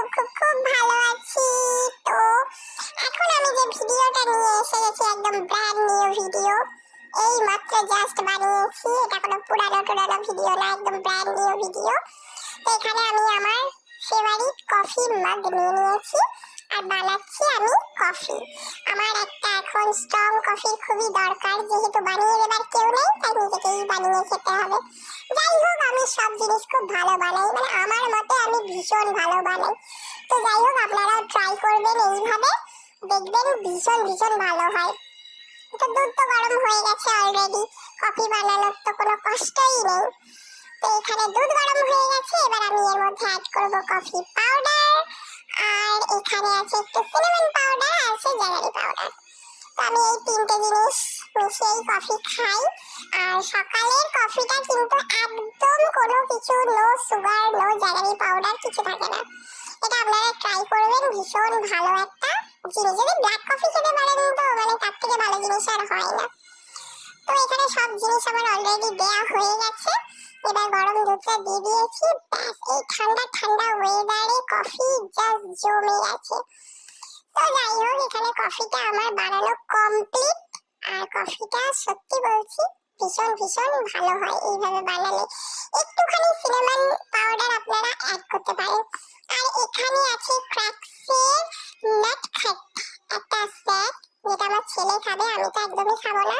খুব খুব খুব ভালো আছি। তো এখন আমি যে ভিডিওটা নিয়ে এসে গেছি একদম ব্র্যান্ড নিউ ভিডিও, এই মাত্র জাস্ট বানিয়েছি। এটা কোনো পুরানো ভিডিও না, একদম ব্র্যান্ড নিউ ভিডিও। তো এখানে আমি আমার ফেভারিট কফি মাগ নিয়ে নিয়েছি আর বানাচ্ছি আমি কফি। আমার একটা এখন স্ট্রং কফির খুবই দরকার, যেহেতু বানিয়ে দেবার কেউ নেই তাই নিজেকেই বানিয়ে খেতে হবে। যাই হোক, আমি সব জিনিস খুব ভালো বানাই, মানে আমার মতে আমি ভীষণ ভালো বানাই। তো যাই হোক, আপনারাও ট্রাই করবেন এইভাবে, দেখবেন ভীষণ ভীষণ ভালো হয়। তো দুধ তো গরম হয়ে গেছে অলরেডি, কফি বানানোর তো কোনো কষ্টই নেই। তো এখানে দুধ গরম হয়ে গেছে, এবার আমি এর মধ্যে অ্যাড করব কফি পাউডার, আর এখানে আছে একটু সিনামন পাউডার, আর আছে জ্যাগারি পাউডার। তো আমি এই তিনটে জিনিস মিশিয়েই কফি খাই। আর সকালের কফিটা কিন্তু একদম কোনো কিছু, no sugar, no jaggery powder, কিছু থাকে না। এটা আপনারা ট্রাই করবেন, ভীষণ ভালো একটা জিনিস। যদি ব্ল্যাক কফি খেতে পারেন তো মানে তার থেকে ভালো জিনিস আর হয় না। তো এখানে সব জিনিস আমার অলরেডি দেয়া হয়ে গেছে, এবার গরম দুধটা দিয়ে দিয়েছি। ব্যাস, এই ঠান্ডা ঠান্ডা ওয়েদারে কফি জাস্ট জমে গেছে। তো যাই হোক, এখানে কফিটা আমার বানানো কমপ্লিট। আর কফিটা সত্যি বলছি ভীষণ ভীষণ ভালো হয় এইভাবে বানালে। একটুখানি সিনামন পাউডার আপনারা অ্যাড করতে পারেন। আর এখানে আছে ক্র্যাকসের নাট খাট, একটা স্ন্যাক, যেটা আমার ছেলে খাবে, আমি তো একদমই খাবো না।